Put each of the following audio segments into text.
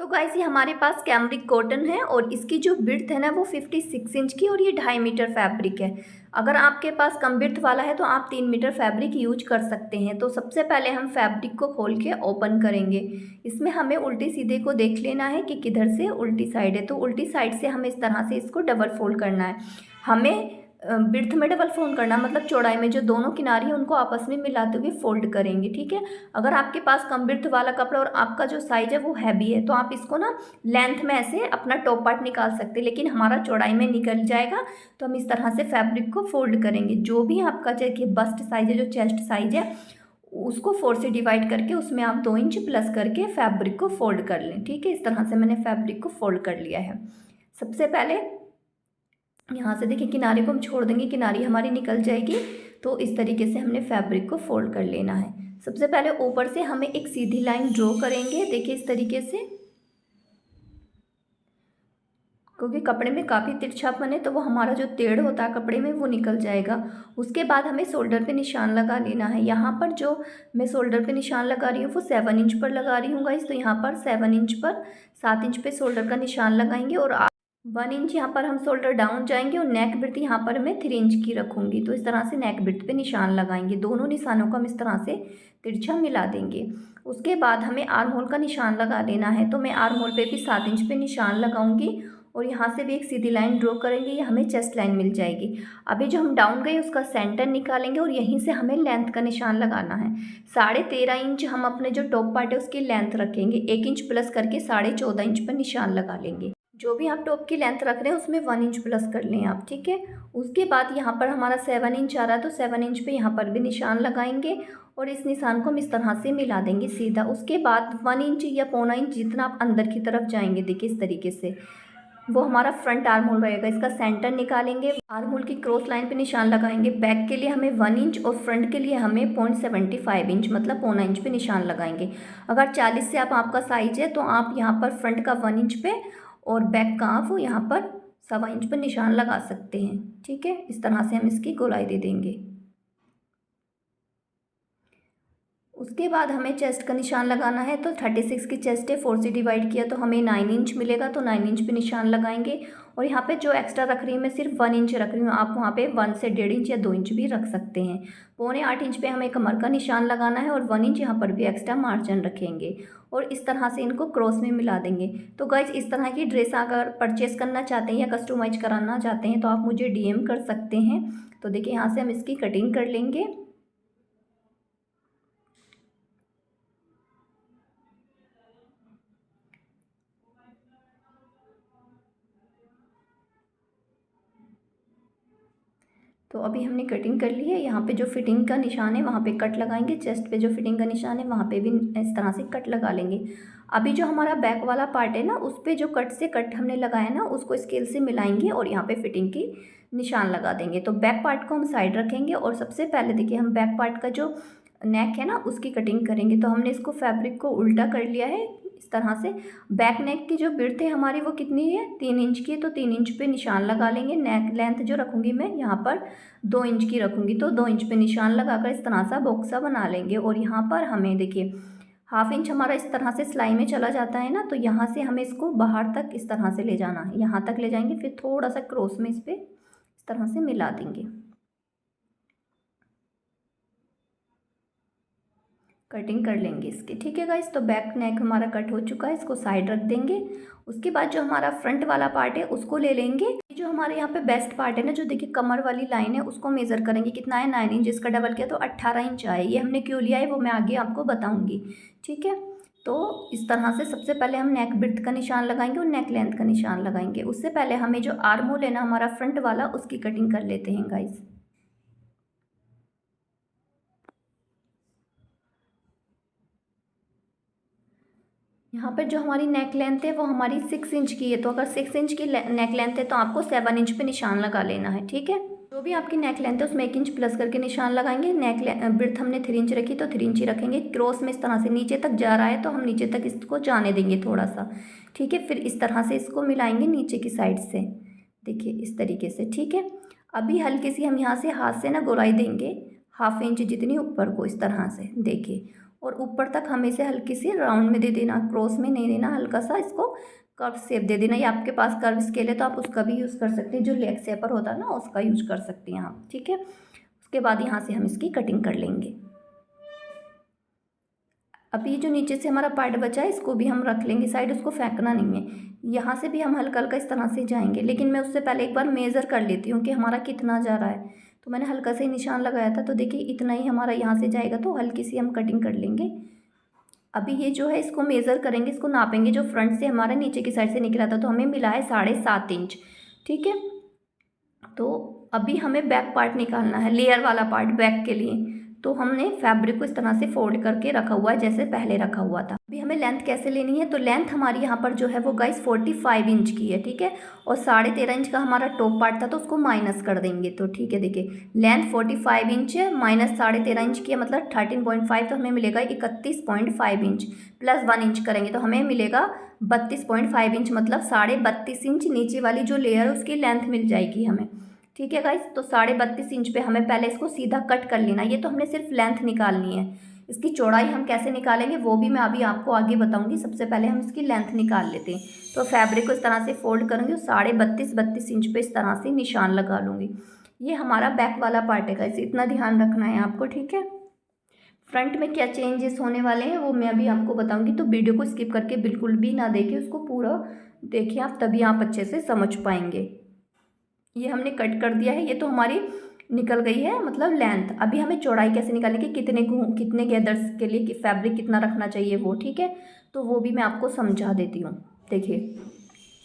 Guys ये हमारे पास cambric cotton है और इसकी जो विड्थ है ना वो 56 इंच की और ये 2.5 मीटर फैब्रिक है। अगर आपके पास कम विड्थ वाला है तो आप 3 मीटर फैब्रिक यूज कर सकते हैं। तो सबसे पहले हम फैब्रिक को खोल के ओपन करेंगे। इसमें हमें उल्टी सीधे को देख लेना है कि किधर से उल्टी साइड है। तो उल्टी साइड से हमें इस तरह से इसको डबल फोल्ड करना है। हमें विड्थ में डबल फोल्ड करना मतलब चौड़ाई में जो दोनों किनारी है उनको आपस में मिलाते हुए फोल्ड करेंगे, ठीक है। अगर आपके पास कम विड्थ वाला कपड़ा और आपका जो साइज है वो हैवी है तो आप इसको ना लेंथ में ऐसे अपना टॉप पार्ट निकाल सकते हैं, लेकिन हमारा चौड़ाई में निकल जाएगा। तो हम इस तरह से फैब्रिक को फोल्ड करेंगे। जो भी आपका चाहे बस्ट साइज है, जो चेस्ट साइज है, उसको 4 से डिवाइड करके उसमें आप 2 इंच प्लस करके फैब्रिक को फोल्ड कर लें, ठीक है। इस तरह से मैंने फैब्रिक को फोल्ड कर लिया है। सबसे पहले यहाँ से देखिए किनारे को हम छोड़ देंगे, किनारी हमारी निकल जाएगी। तो इस तरीके से हमने फैब्रिक को फोल्ड कर लेना है। सबसे पहले ऊपर से हमें एक सीधी लाइन ड्रॉ करेंगे, देखिए इस तरीके से, क्योंकि कपड़े में काफ़ी तिरछापन है तो वो हमारा जो टेढ़ होता है कपड़े में वो निकल जाएगा। उसके बाद हमें शोल्डर पे निशान लगा लेना है। यहाँ पर जो मैं शोल्डर पे निशान लगा रही हूँ वो 7 इंच पर लगा रही हूँ गाइस। तो यहाँ पर 7 इंच पर 7 इंच पे शोल्डर का निशान लगाएंगे और 1 इंच यहाँ पर हम शोल्डर डाउन जाएंगे और नेक विड्थ यहाँ पर मैं 3 इंच की रखूँगी। तो इस तरह से नेक विड्थ पे निशान लगाएंगे। दोनों निशानों को हम इस तरह से तिरछा मिला देंगे। उसके बाद हमें आर्म होल का निशान लगा लेना है। तो मैं आर्म होल पे भी 7 इंच पे निशान लगाऊंगी और यहाँ से भी एक सीधी लाइन ड्रॉ करेंगे, ये हमें चेस्ट लाइन मिल जाएगी। अभी जो हम डाउन गए उसका सेंटर निकालेंगे और यहीं से हमें लेंथ का निशान लगाना है। 13.5 इंच हम अपने जो टॉप पार्ट है उसकी लेंथ रखेंगे। 1 इंच प्लस करके 14.5 इंच पर निशान लगा लेंगे। जो भी आप टॉप की लेंथ रख रहे हैं उसमें 1 इंच प्लस कर लें आप, ठीक है। उसके बाद यहाँ पर हमारा 7 इंच आ रहा है तो 7 इंच पे यहाँ पर भी निशान लगाएंगे और इस निशान को हम इस तरह से मिला देंगे सीधा। उसके बाद 1 इंच या 1.25 इंच जितना आप अंदर की तरफ जाएंगे, देखिए इस तरीके से, वो हमारा फ्रंट आर्म होल रहेगा। इसका सेंटर निकालेंगे, आर्म होल की क्रॉस लाइन पे निशान लगाएंगे। बैक के लिए हमें 1 इंच और फ्रंट के लिए हमें 0.75 इंच मतलब 1.25 इंच पे निशान लगाएंगे। अगर 40 से आपका साइज है तो आप यहाँ पर फ्रंट का 1 इंच पे और बैक का आप यहाँ पर 1.25 इंच पर निशान लगा सकते हैं, ठीक है। इस तरह से हम इसकी गोलाई दे देंगे। उसके बाद हमें चेस्ट का निशान लगाना है। तो 36 की चेस्ट है, 4 से डिवाइड किया तो हमें 9 इंच मिलेगा। तो 9 इंच पे निशान लगाएंगे और यहाँ पे जो एक्स्ट्रा रख रही हूँ मैं सिर्फ 1 इंच रख रही हूँ। आप वहाँ पे 1 से 1.5 इंच या 2 इंच भी रख सकते हैं। 7.25 इंच पे हमें कमर का निशान लगाना है और 1 इंच यहाँ पर भी एक्स्ट्रा मार्जिन रखेंगे और इस तरह से इनको क्रॉस में मिला देंगे। तो गाइज इस तरह की ड्रेस अगर परचेस करना चाहते हैं या कस्टमाइज कराना चाहते हैं तो आप मुझे DM कर सकते हैं। तो देखिए यहाँ से हम इसकी कटिंग कर लेंगे। तो अभी हमने कटिंग कर ली है। यहाँ पे जो फिटिंग का निशान है वहाँ पे कट लगाएंगे। चेस्ट पे जो फिटिंग का निशान है वहाँ पे भी इस तरह से कट लगा लेंगे। अभी जो हमारा बैक वाला पार्ट है ना उस पे जो कट से कट हमने लगाया ना उसको स्केल से मिलाएंगे और यहाँ पे फिटिंग की निशान लगा देंगे। तो बैक पार्ट को हम साइड रखेंगे और सबसे पहले देखिए हम बैक पार्ट का जो नेक है ना उसकी कटिंग करेंगे। तो हमने इसको फैब्रिक को उल्टा कर लिया है इस तरह से। बैक नेक की जो विड्थ है हमारी वो कितनी है, 3 इंच की है। तो 3 इंच पे निशान लगा लेंगे। नेक लेंथ जो रखूँगी मैं यहाँ पर 2 इंच की रखूँगी। तो 2 इंच पे निशान लगाकर इस तरह सा बॉक्सा बना लेंगे और यहाँ पर हमें देखिए 1/2 इंच हमारा इस तरह से सिलाई में चला जाता है ना, तो यहाँ से हमें इसको बाहर तक इस तरह से ले जाना है। यहाँ तक ले जाएंगे, फिर थोड़ा सा क्रॉस में इस पर इस तरह से मिला देंगे, कटिंग कर लेंगे इसकी, ठीक है गाइस। तो बैक नेक हमारा कट हो चुका है, इसको साइड रख देंगे। उसके बाद जो हमारा फ्रंट वाला पार्ट है उसको ले लेंगे। जो हमारे यहाँ पे बेस्ट पार्ट है ना, जो देखिए कमर वाली लाइन है, उसको मेज़र करेंगे कितना है, 9 इंच। इसका डबल किया तो 18 इंच आए। ये हमने क्यों लिया है वो मैं आगे आपको बताऊँगी, ठीक है। तो इस तरह से सबसे पहले हम नेक विड्थ का निशान लगाएंगे और नेक लेंथ का निशान लगाएंगे। उससे पहले हमें जो आर्म होल है ना हमारा फ्रंट वाला, उसकी कटिंग कर लेते हैं गाइस। यहाँ पर जो हमारी नेक लेंथ है वो हमारी 6 इंच की है। तो अगर 6 इंच की नेक लेंथ है तो आपको 7 इंच पे निशान लगा लेना है, ठीक है। जो भी आपकी नेक लेंथ है उसमें 1 इंच प्लस करके निशान लगाएंगे। नेक विड्थ हमने 3 इंच रखी तो 3 इंच ही रखेंगे। क्रॉस में इस तरह से नीचे तक जा रहा है तो हम नीचे तक इसको जाने देंगे थोड़ा सा, ठीक है। फिर इस तरह से इसको मिलाएंगे नीचे की साइड से, देखिए इस तरीके से, ठीक है। अभी हल्की सी हम यहाँ से हाथ से ना गोलाई देंगे 1/2 इंच जितनी ऊपर को, इस तरह से देखिए। और ऊपर तक हमें इसे हल्की सी राउंड में दे देना, क्रॉस में नहीं देना, हल्का सा इसको कर्व शेप दे देना। या आपके पास कर्व स्केल है तो आप उसका भी यूज़ कर सकते हैं, जो लेग शेपर होता है ना उसका यूज कर सकते हैं आप, ठीक है। उसके बाद यहाँ से हम इसकी कटिंग कर लेंगे। अब ये जो नीचे से हमारा पार्ट बचा है इसको भी हम रख लेंगे साइड, उसको फेंकना नहीं है। यहाँ से भी हम हल्का हल्का इस तरह से जाएंगे, लेकिन मैं उससे पहले एक बार मेज़र कर लेती हूँ कि हमारा कितना जा रहा है। तो मैंने हल्का से निशान लगाया था, तो देखिए इतना ही हमारा यहाँ से जाएगा, तो हल्की सी हम कटिंग कर लेंगे। अभी ये जो है इसको मेज़र करेंगे, इसको नापेंगे। जो फ्रंट से हमारा नीचे की साइड से निकला था तो हमें मिला है 7.5 इंच, ठीक है। तो अभी हमें बैक पार्ट निकालना है, लेयर वाला पार्ट बैक के लिए। तो हमने फैब्रिक को इस तरह से फोल्ड करके रखा हुआ है जैसे पहले रखा हुआ था। अभी हमें लेंथ कैसे लेनी है, तो लेंथ हमारी यहाँ पर जो है वो गाइस 45 इंच की है, ठीक है। और 13.5 इंच का हमारा टॉप पार्ट था तो उसको माइनस कर देंगे, तो ठीक है। देखिए लेंथ 45 इंच है, माइनस 13.5 इंच की है, मतलब 13.5, तो हमें मिलेगा 31.5 इंच। प्लस 1 इंच करेंगे तो हमें मिलेगा 32.5 इंच, मतलब 32.5 इंच नीचे वाली जो लेयर है उसकी लेंथ मिल जाएगी हमें, ठीक है गाइस। तो 32.5 इंच पे हमें पहले इसको सीधा कट कर लेना। ये तो हमने सिर्फ लेंथ निकालनी है, इसकी चौड़ाई हम कैसे निकालेंगे वो भी मैं अभी आपको आगे बताऊंगी। सबसे पहले हम इसकी लेंथ निकाल लेते हैं। तो फैब्रिक को इस तरह से फोल्ड करूँगी और 32.5 इंच पे इस तरह से निशान लगा लूँगी। ये हमारा बैक वाला पार्ट है गाइस, इतना ध्यान रखना है आपको, ठीक है। फ्रंट में क्या चेंजेस होने वाले हैं वो मैं अभी आपको बताऊंगी, तो वीडियो को स्किप करके बिल्कुल भी ना देखें, उसको पूरा देखिए आप, तभी आप अच्छे से समझ पाएंगे। ये हमने कट कर दिया है, ये तो हमारी निकल गई है मतलब लेंथ। अभी हमें चौड़ाई कैसे निकालेंगे, कितने गैदर्स के लिए फैब्रिक कितना रखना चाहिए वो, ठीक है। तो वो भी मैं आपको समझा देती हूँ। देखिए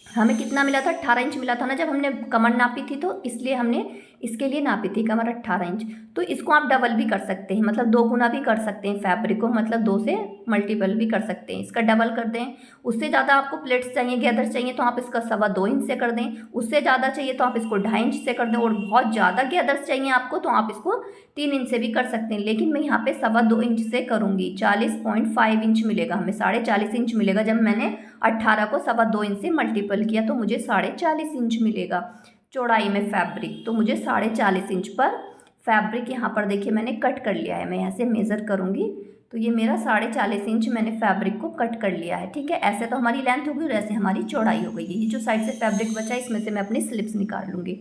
हमें कितना मिला था, 18 इंच मिला था ना जब हमने कमर नापी थी, तो इसलिए हमने इसके लिए नापी थी कमर 18 इंच। तो इसको आप डबल भी कर सकते हैं, मतलब 2 गुना भी कर सकते हैं फैब्रिक को, मतलब 2 से मल्टीपल भी कर सकते हैं, इसका डबल कर दें। उससे ज़्यादा आपको प्लेट्स चाहिए, गैदर चाहिए, तो आप इसका 2.25 इंच से कर दें। उससे ज़्यादा चाहिए तो आप इसको 2.5 इंच से कर दें। और बहुत ज़्यादा गैदर्स चाहिए आपको तो आप इसको 3 इंच से भी कर सकते हैं, लेकिन मैं यहाँ पे 2.25 इंच से करूँगी। 40.5 इंच मिलेगा हमें, 40.5 इंच मिलेगा। जब मैंने 18 को 2.25 इंच से मल्टीपल किया तो मुझे 40.5 इंच मिलेगा चौड़ाई में फैब्रिक। तो मुझे 40.5 इंच पर फैब्रिक यहाँ पर देखिए मैंने कट कर लिया है। मैं ऐसे मेज़र करूँगी तो ये मेरा 40.5 इंच मैंने फैब्रिक को कट कर लिया है, ठीक है। ऐसे तो हमारी लेंथ होगी और ऐसे हमारी चौड़ाई हो गई है। ये जो साइड से फैब्रिक बचा है इसमें से मैं अपनी स्लिप्स निकाल लूँगी।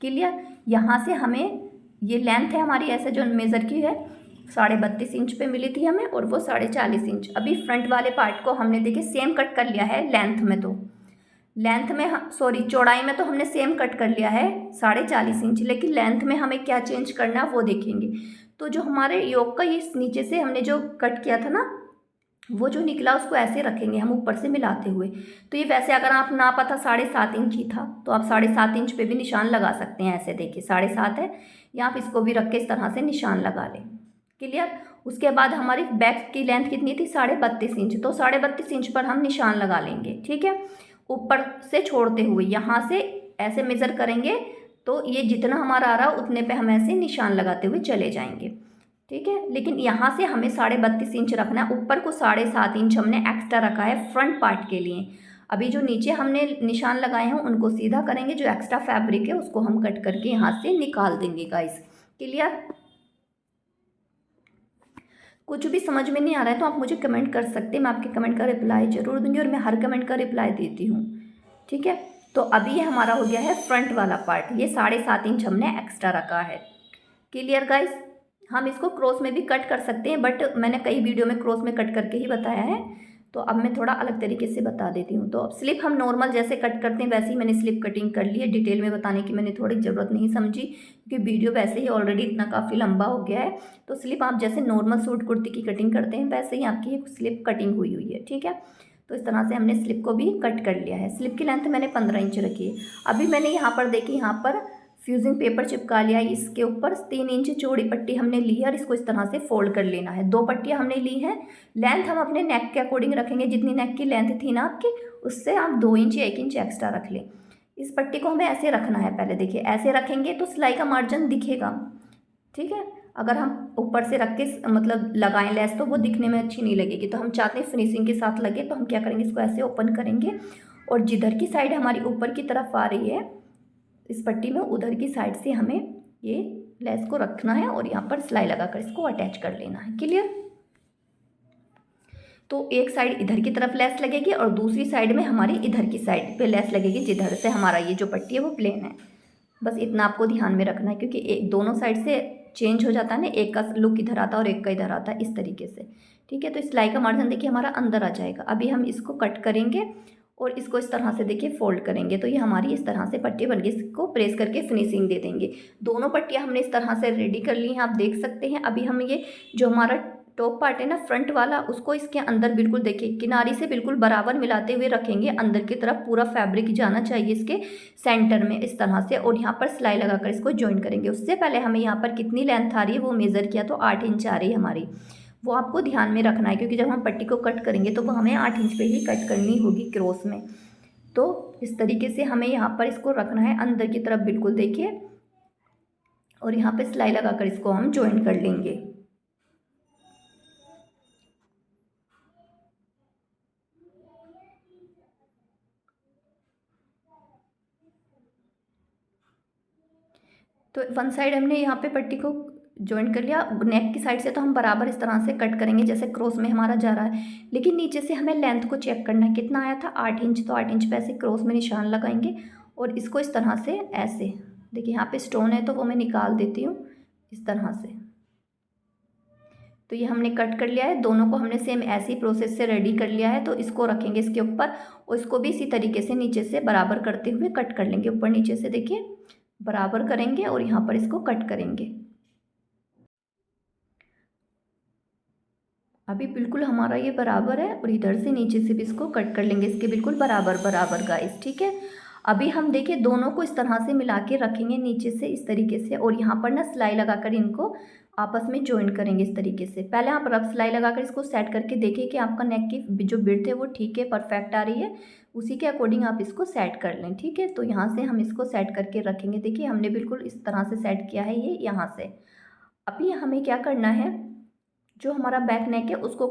क्लियर। यहाँ से हमें ये लेंथ है हमारी, ऐसे जो मेज़र की है 32.5 इंच पे मिली थी हमें, और वो 40.5 इंच। अभी फ्रंट वाले पार्ट को हमने देखिए सेम कट कर लिया है लेंथ में, तो लेंथ में सॉरी चौड़ाई में तो हमने सेम कट कर लिया है 40.5 इंच, लेकिन लेंथ में हमें क्या चेंज करना है वो देखेंगे। तो जो हमारे योक का ये नीचे से हमने जो कट किया था ना, वो जो निकला उसको ऐसे रखेंगे हम ऊपर से मिलाते हुए। तो ये वैसे अगर आप नापा था 7.5 इंच ही था तो आप 7.5 इंच पे भी निशान लगा सकते हैं। ऐसे देखिए 7.5 है, या आप इसको भी रख के इस तरह से निशान लगा लें। क्लियर। उसके बाद हमारी बैक की लेंथ कितनी थी, 32.5 इंच, तो 32.5 इंच पर हम निशान लगा लेंगे, ठीक है। ऊपर से छोड़ते हुए यहाँ से ऐसे मेज़र करेंगे तो ये जितना हमारा आ रहा उतने पे हम ऐसे निशान लगाते हुए चले जाएंगे, ठीक है। लेकिन यहाँ से हमें 32.5 इंच रखना है, ऊपर को 7.5 इंच हमने एक्स्ट्रा रखा है फ्रंट पार्ट के लिए। अभी जो नीचे हमने निशान लगाए हैं उनको सीधा करेंगे, जो एक्स्ट्रा फैब्रिक है उसको हम कट करके यहाँ से निकाल देंगे गाइस। क्लियर। कुछ भी समझ में नहीं आ रहा है तो आप मुझे कमेंट कर सकते हैं, मैं आपके कमेंट का रिप्लाई जरूर दूंगी और मैं हर कमेंट का रिप्लाई देती हूँ, ठीक है। तो अभी ये हमारा हो गया है फ्रंट वाला पार्ट, ये 7.5 इंच हमने एक्स्ट्रा रखा है। Clear guys. हम इसको क्रॉस में भी कट कर सकते हैं, बट मैंने कई वीडियो में क्रॉस में कट करके ही बताया है, तो अब मैं थोड़ा अलग तरीके से बता देती हूँ। तो अब स्लिप हम नॉर्मल जैसे कट करते हैं वैसे ही मैंने स्लिप कटिंग कर ली है। डिटेल में बताने की मैंने थोड़ी ज़रूरत नहीं समझी, क्योंकि वीडियो वैसे ही ऑलरेडी इतना काफ़ी लंबा हो गया है। तो स्लिप आप जैसे नॉर्मल सूट कुर्ती की कटिंग करते हैं वैसे ही आपकी स्लिप कटिंग हुई हुई है, ठीक है। तो इस तरह से हमने स्लिप को भी कट कर लिया है। स्लिप की लेंथ मैंने 15 इंच रखी है। अभी मैंने यहाँ पर देखी, यहाँ पर फ्यूजिंग पेपर चिपका लिया। इसके ऊपर 3 इंच चौड़ी पट्टी हमने ली है और इसको इस तरह से फोल्ड कर लेना है। 2 पट्टियाँ हमने ली हैं। लेंथ हम अपने नेक के अकॉर्डिंग रखेंगे, जितनी नेक की लेंथ थी ना आपकी उससे आप 2 इंच या 1 इंच एक्स्ट्रा रख लें। इस पट्टी को हमें ऐसे रखना है, पहले देखिए ऐसे रखेंगे तो सिलाई का मार्जिन दिखेगा, ठीक है। अगर हम ऊपर से रख के मतलब लगाएं लेस तो वो दिखने में अच्छी नहीं लगेगी। तो हम चाहते हैं फिनिशिंग के साथ लगे, तो हम क्या करेंगे, इसको ऐसे ओपन करेंगे और जिधर की साइड हमारी ऊपर की तरफ आ रही है इस पट्टी में, उधर की साइड से हमें ये लेस को रखना है और यहाँ पर सिलाई लगाकर इसको अटैच कर लेना है। क्लियर। तो एक साइड इधर की तरफ लेस लगेगी और दूसरी साइड में हमारी इधर की साइड पे लेस लगेगी, जिधर से हमारा ये जो पट्टी है वो प्लेन है। बस इतना आपको ध्यान में रखना है, क्योंकि दोनों साइड से चेंज हो जाता है ना, एक का लुक इधर आता है और एक का इधर आता है, इस तरीके से। ठीक है, तो सिलाई का मार्जिन देखिए हमारा अंदर आ जाएगा। अभी हम इसको कट करेंगे और इसको इस तरह से देखिए फोल्ड करेंगे, तो ये हमारी इस तरह से पट्टी बन गई। इसको प्रेस करके फिनिशिंग दे देंगे। दोनों पट्टियाँ हमने इस तरह से रेडी कर ली हैं, आप देख सकते हैं। अभी हम ये जो हमारा टॉप पार्ट है ना फ्रंट वाला, उसको इसके अंदर बिल्कुल देखिए किनारी से बिल्कुल बराबर मिलाते हुए रखेंगे। अंदर की तरफ पूरा फैब्रिक जाना चाहिए इसके सेंटर में इस तरह से, और यहाँ पर सिलाई लगाकर इसको ज्वाइन करेंगे। उससे पहले हमें यहाँ पर कितनी लेंथ आ रही है वो मेज़र किया, तो 8 इंच आ रही है हमारी। वो आपको ध्यान में रखना है, क्योंकि जब हम पट्टी को कट करेंगे तो वो हमें 8 इंच पे ही कट करनी होगी क्रॉस में। तो इस तरीके से हमें यहाँ पर इसको रखना है अंदर की तरफ बिल्कुल देखिए, और यहाँ पे सिलाई लगाकर इसको हम ज्वाइन कर लेंगे। तो वन साइड हमने यहाँ पे पट्टी को ज्वाइन कर लिया। नेक की साइड से तो हम बराबर इस तरह से कट करेंगे जैसे क्रॉस में हमारा जा रहा है, लेकिन नीचे से हमें लेंथ को चेक करना है कितना आया था, 8 इंच। तो 8 इंच पे ऐसे क्रॉस में निशान लगाएंगे और इसको इस तरह से ऐसे देखिए, यहाँ पे स्टोन है तो वो मैं निकाल देती हूँ इस तरह से। तो ये हमने कट कर लिया है, दोनों को हमने सेम ऐसी प्रोसेस से रेडी कर लिया है। तो इसको रखेंगे इसके ऊपर और इसको भी इसी तरीके से नीचे से बराबर करते हुए कट कर लेंगे। ऊपर नीचे से देखिए बराबर करेंगे और यहाँ पर इसको कट करेंगे। अभी बिल्कुल हमारा ये बराबर है और इधर से नीचे से भी इसको कट कर लेंगे, इसके बिल्कुल बराबर बराबर गाइस। ठीक है, अभी हम देखिए दोनों को इस तरह से मिला के रखेंगे नीचे से इस तरीके से, और यहाँ पर ना सिलाई लगाकर इनको आपस में ज्वाइन करेंगे इस तरीके से। पहले आप रफ सिलाई लगाकर इसको सेट करके देखिए कि आपका नेक की जो विड्थ है वो ठीक है, परफेक्ट आ रही है। उसी के अकॉर्डिंग आप इसको सेट कर लें। ठीक है, तो यहाँ से हम इसको सेट करके रखेंगे। देखिए हमने बिल्कुल इस तरह से सेट किया है ये यहाँ से। अभी हमें क्या करना है, जो हमारा बैक नेक है उसको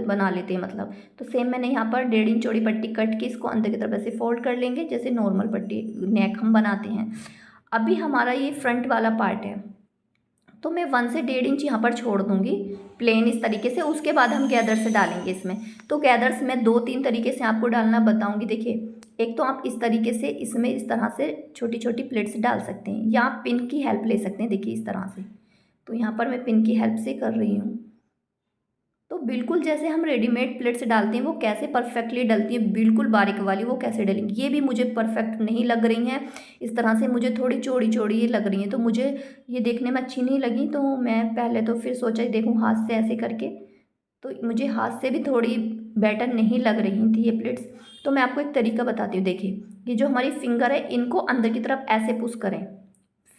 बना लेते हैं मतलब। तो सेम मैंने यहाँ पर 1.5 इंच चौड़ी पट्टी कट के इसको अंदर की तरफ ऐसे फोल्ड कर लेंगे जैसे नॉर्मल पट्टी नेक हम बनाते हैं। अभी हमारा ये फ्रंट वाला पार्ट है, तो मैं 1 से 1.5 इंच यहाँ पर छोड़ दूँगी प्लेन इस तरीके से। उसके बाद हम गैदर्स डालेंगे इसमें। तो गैदर्स मैं 2-3 तरीके से आपको डालना बताऊँगी। देखिए, एक तो आप इस तरीके से इसमें इस तरह से छोटी छोटी प्लेट्स डाल सकते हैं, या आप पिन की हेल्प ले सकते हैं। देखिए इस तरह से, तो यहाँ पर मैं पिन की हेल्प से कर रही हूँ। तो बिल्कुल जैसे हम रेडीमेड प्लेट्स डालते हैं वो कैसे परफेक्टली डलती हैं, बिल्कुल बारीक वाली, वो कैसे डलेंगी। ये भी मुझे परफेक्ट नहीं लग रही हैं, इस तरह से मुझे थोड़ी चौड़ी चौड़ी ये लग रही हैं। तो मुझे ये देखने में अच्छी नहीं लगी, तो मैं पहले तो फिर सोचा देखूँ हाथ से ऐसे करके, तो मुझे हाथ से भी थोड़ी बेटर नहीं लग रही थी ये प्लेट्स। तो मैं आपको एक तरीका बताती हूँ। देखिए, ये जो हमारी फिंगर है इनको अंदर की तरफ ऐसे पुश करें,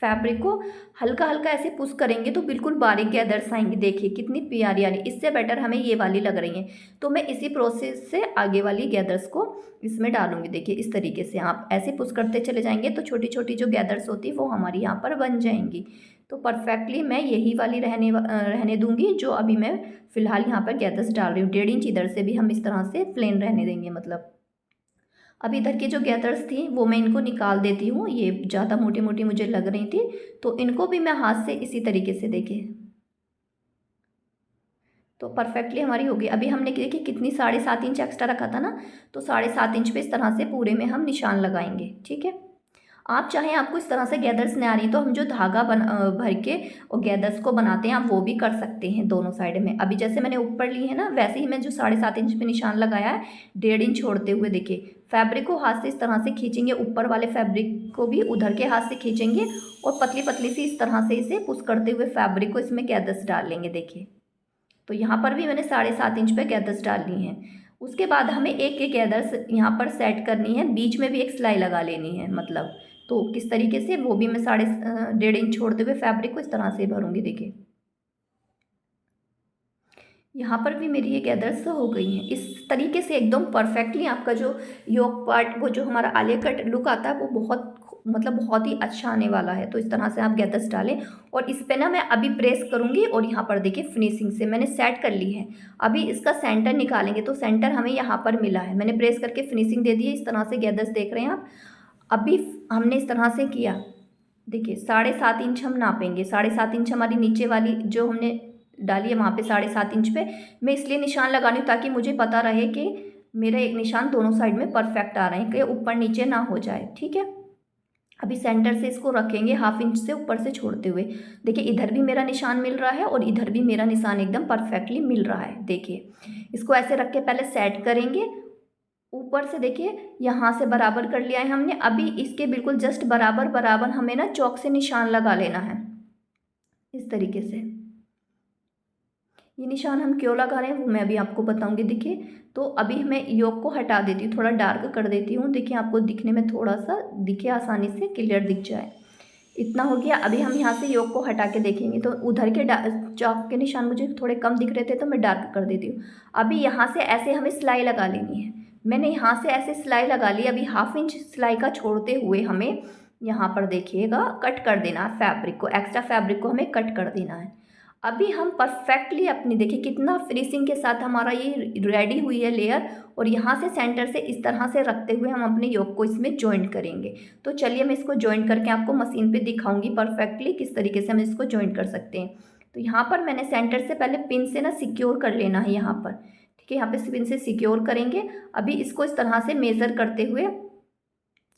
फैब्रिक को हल्का हल्का ऐसे पुश करेंगे तो बिल्कुल बारीक गैदर्स आएंगी। देखिए कितनी प्यारी आ रही, इससे बेटर हमें ये वाली लग रही है। तो मैं इसी प्रोसेस से आगे वाली गैदर्स को इसमें डालूंगी। देखिए इस तरीके से आप ऐसे पुश करते चले जाएंगे तो छोटी छोटी जो गैदर्स होती है वो हमारी यहाँ पर बन जाएंगी। तो परफेक्टली मैं यही वाली रहने दूंगी जो अभी मैं फ़िलहाल यहाँ पर गैदर्स डाल रही हूँ। 1.5 इंच इधर से भी हम इस तरह से प्लेन रहने देंगे मतलब। अब इधर की जो गैदर्स थी वो मैं इनको निकाल देती हूँ, ये ज़्यादा मोटी मोटी मुझे लग रही थी, तो इनको भी मैं हाथ से इसी तरीके से देखिए तो परफेक्टली हमारी होगी। अभी हमने देखिए कितनी 7.5 इंच एक्स्ट्रा रखा था ना, तो 7.5 इंच पे इस तरह से पूरे में हम निशान लगाएंगे। ठीक है, आप चाहें आपको इस तरह से गैदर्स नहीं आ रही तो हम जो धागा भर के और गैदर्स को बनाते हैं आप वो भी कर सकते हैं दोनों साइड में। अभी जैसे मैंने ऊपर ली है ना, वैसे ही मैं जो 7.5 इंच पे निशान लगाया है 1.5 इंच छोड़ते हुए देखिए फैब्रिक को हाथ से इस तरह से खींचेंगे, ऊपर वाले फैब्रिक को भी उधर के हाथ से खींचेंगे और पतली पतली सी इस तरह से इसे पुश करते हुए फैब्रिक को इसमें गैदर्स डाल लेंगे। देखिए तो यहाँ पर भी मैंने 7.5 इंच पे गैदर्स डाल ली हैं। उसके बाद हमें एक एक गैदर्स यहाँ पर सेट करनी है, बीच में भी एक सिलाई लगा लेनी है मतलब। तो किस तरीके से, वो भी मैं 1.5 इंच छोड़ते हुए फैब्रिक को इस तरह से भरूंगी। देखिए यहाँ पर भी मेरी ये गैदर्स हो गई हैं इस तरीके से एकदम परफेक्टली। आपका जो योक पार्ट, वो जो हमारा आलिया कट लुक आता है वो बहुत मतलब बहुत ही अच्छा आने वाला है। तो इस तरह से आप गैदर्स डालें और इस पे ना मैं अभी प्रेस करूँगी और यहाँ पर देखिए फिनिशिंग से मैंने सेट कर ली है। अभी इसका सेंटर निकालेंगे, तो सेंटर हमें यहाँ पर मिला है, मैंने प्रेस करके फिनिशिंग दे दी है। इस तरह से गैदर्स देख रहे हैं आप। अभी हमने इस तरह से किया, देखिए 7.5 इंच हम नापेंगे। 7.5 इंच हमारी नीचे वाली जो हमने डाली है वहाँ पे 7.5 इंच पे। मैं इसलिए निशान लगा रही हूँ ताकि मुझे पता रहे कि मेरा एक निशान दोनों साइड में परफेक्ट आ रहे हैं, कहीं ऊपर नीचे ना हो जाए। ठीक है, अभी सेंटर से इसको रखेंगे 1/2 इंच से ऊपर से छोड़ते हुए। देखिए इधर भी मेरा निशान मिल रहा है और इधर भी मेरा निशान एकदम परफेक्टली मिल रहा है। देखिए इसको ऐसे रख के पहले सेट करेंगे। ऊपर से देखिए यहाँ से बराबर कर लिया है हमने। अभी इसके बिल्कुल जस्ट बराबर बराबर हमें ना चौक से निशान लगा लेना है इस तरीके से। ये निशान हम क्यों लगा रहे हैं वो मैं अभी आपको बताऊंगी। देखिए तो अभी मैं योग को हटा देती हूँ, थोड़ा डार्क कर देती हूँ। देखिए आपको दिखने में थोड़ा सा दिखे, आसानी से क्लियर दिख जाए। इतना हो गया। अभी हम यहाँ से योग को हटा के देखेंगे तो उधर के चौक के निशान मुझे थोड़े कम दिख रहे थे तो मैं डार्क कर देती हूँ। अभी यहाँ से ऐसे हमें सिलाई लगा लेनी है। मैंने यहाँ से ऐसे सिलाई लगा ली। अभी 1/2 इंच सिलाई का छोड़ते हुए हमें यहाँ पर देखिएगा कट कर देना है फैब्रिक को, एक्स्ट्रा फैब्रिक को हमें कट कर देना है। अभी हम परफेक्टली अपनी देखिए कितना फिनिशिंग के साथ हमारा ये रेडी हुई है लेयर। और यहाँ से सेंटर से इस तरह से रखते हुए हम अपने योग को इसमें जॉइंट करेंगे। तो चलिए मैं इसको जॉइंट करके आपको मशीन पे दिखाऊंगी परफेक्टली किस तरीके से हम इसको जॉइंट कर सकते हैं। तो यहाँ पर मैंने सेंटर से पहले पिन से ना सिक्योर कर लेना है यहाँ पर। ठीक है, यहाँ पे पिन से सिक्योर करेंगे। अभी इसको इस तरह से मेज़र करते हुए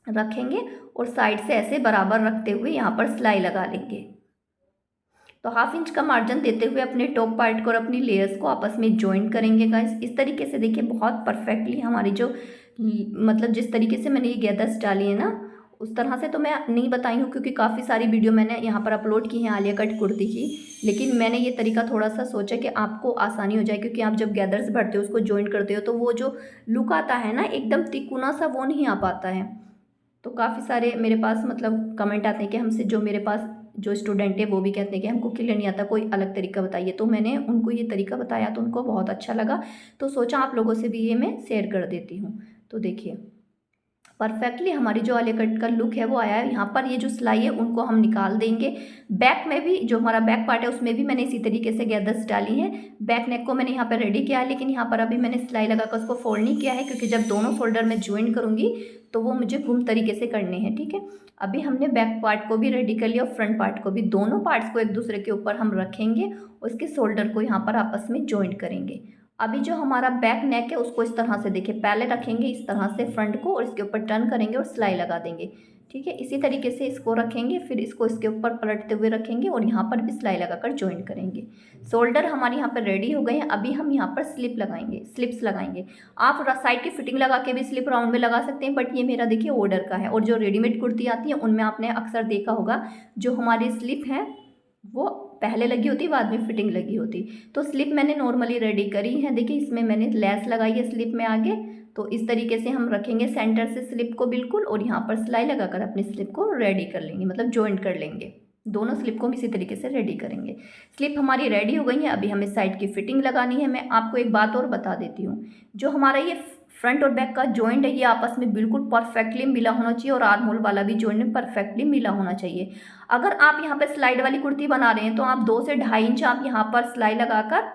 रखेंगे और साइड से ऐसे बराबर रखते हुए यहाँ पर सिलाई लगा लेंगे। तो 1/2 इंच का मार्जिन देते हुए अपने टॉप पार्ट को और अपनी लेयर्स को आपस में जॉइन करेंगे गाइस। इस तरीके से देखिए बहुत परफेक्टली हमारी जो मतलब जिस तरीके से मैंने ये गैदर्स डाली है ना उस तरह से तो मैं नहीं बताई हूँ क्योंकि काफ़ी सारी वीडियो मैंने यहाँ पर अपलोड की हैं आलिया कट कुर्ती की। लेकिन मैंने ये तरीका थोड़ा सा सोचा कि आपको आसानी हो जाए, क्योंकि आप जब गैदर्स भरते हो उसको जॉइन करते हो तो वो जो लुक आता है ना एकदम तिकोना सा वो नहीं आ पाता है। तो काफ़ी सारे मेरे पास मतलब कमेंट आते हैं कि हमसे जो मेरे पास जो स्टूडेंट है वो भी कहते हैं कि हमको क्लियर नहीं आता, कोई अलग तरीका बताइए। तो मैंने उनको ये तरीका बताया तो उनको बहुत अच्छा लगा, तो सोचा आप लोगों से भी ये मैं शेयर कर देती हूँ। तो देखिए परफेक्टली हमारी जो आलिया कट का लुक है वो आया है। यहाँ पर ये जो सिलाई है उनको हम निकाल देंगे। बैक में भी जो हमारा बैक पार्ट है उसमें भी मैंने इसी तरीके से गैदर्स डाली हैं। बैक नेक को मैंने यहाँ पर रेडी किया है, लेकिन यहाँ पर अभी मैंने सिलाई लगाकर उसको फोल्ड नहीं किया है क्योंकि जब दोनों शोल्डर में ज्वाइन करूँगी तो वो मुझे घूम तरीके से करने हैं। ठीक है, अभी हमने बैक पार्ट को भी रेडी कर लिया और फ्रंट पार्ट को भी। दोनों पार्ट्स को एक दूसरे के ऊपर हम रखेंगे और इसके शोल्डर को यहाँ पर आपस में ज्वाइंट करेंगे। अभी जो हमारा बैक नेक है उसको इस तरह से देखिए पहले रखेंगे इस तरह से फ्रंट को और इसके ऊपर टर्न करेंगे और सिलाई लगा देंगे। ठीक है, इसी तरीके से इसको रखेंगे, फिर इसको इसके ऊपर पलटते हुए रखेंगे और यहाँ पर भी सिलाई लगाकर ज्वाइन करेंगे। शोल्डर हमारे यहाँ पर रेडी हो गए हैं। अभी हम यहाँ पर स्लिप लगाएंगे, स्लिप्स लगाएंगे। आप साइड की फिटिंग लगा के भी स्लिप राउंड में लगा सकते हैं, बट ये मेरा देखिए ऑर्डर का है। और जो रेडीमेड कुर्ती आती है उनमें आपने अक्सर देखा होगा जो हमारी स्लिप है वो पहले लगी होती बाद में फिटिंग लगी होती। तो स्लिप मैंने नॉर्मली रेडी करी है। देखिए इसमें मैंने लेस लगाई है स्लिप में आगे। तो इस तरीके से हम रखेंगे सेंटर से स्लिप को बिल्कुल और यहाँ पर सिलाई लगाकर अपनी स्लिप को रेडी कर लेंगे, मतलब जॉइंट कर लेंगे। दोनों स्लिप को हम इसी तरीके से रेडी करेंगे। स्लिप हमारी रेडी हो गई है। अभी हमें साइड की फिटिंग लगानी है। मैं आपको एक बात और बता देती हूँ, जो हमारा ये फ्रंट और बैक का जॉइंट है ये आपस में बिल्कुल परफेक्टली मिला होना चाहिए और आर्म होल वाला भी जॉइंट में परफेक्टली मिला होना चाहिए। अगर आप यहाँ पर स्लाइड वाली कुर्ती बना रहे हैं तो आप 2 से 2.5 इंच आप यहाँ पर सिलाई लगाकर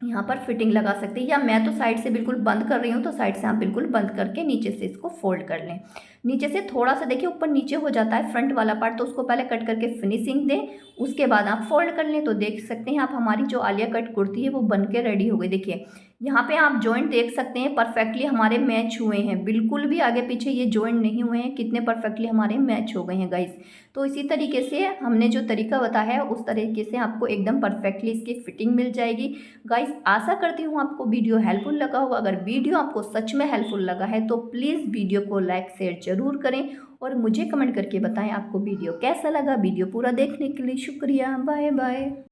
यहाँ पर फिटिंग लगा सकते हैं, या मैं तो साइड से बिल्कुल बंद कर रही हूँ तो साइड से आप बिल्कुल बंद करके नीचे से इसको फोल्ड कर लें। नीचे से थोड़ा सा देखिए ऊपर नीचे हो जाता है फ्रंट वाला पार्ट, तो उसको पहले कट करके फिनिशिंग दें, उसके बाद आप फोल्ड कर लें। तो देख सकते हैं आप हमारी जो आलिया कट कुर्ती है वो बन के रेडी हो गई। देखिए यहाँ पे आप जॉइंट देख सकते हैं परफेक्टली हमारे मैच हुए हैं, बिल्कुल भी आगे पीछे ये जॉइंट नहीं हुए हैं, कितने परफेक्टली हमारे मैच हो गए हैं गाइस। तो इसी तरीके से हमने जो तरीका बताया है उस तरीके से आपको एकदम परफेक्टली इसकी फिटिंग मिल जाएगी गाइस। आशा करती हूँ आपको वीडियो हेल्पफुल लगा होगा। अगर वीडियो आपको सच में हेल्पफुल लगा है तो प्लीज़ वीडियो को लाइक शेयर जरूर करें और मुझे कमेंट करके बताएं आपको वीडियो कैसा लगा। वीडियो पूरा देखने के लिए शुक्रिया। Bye bye.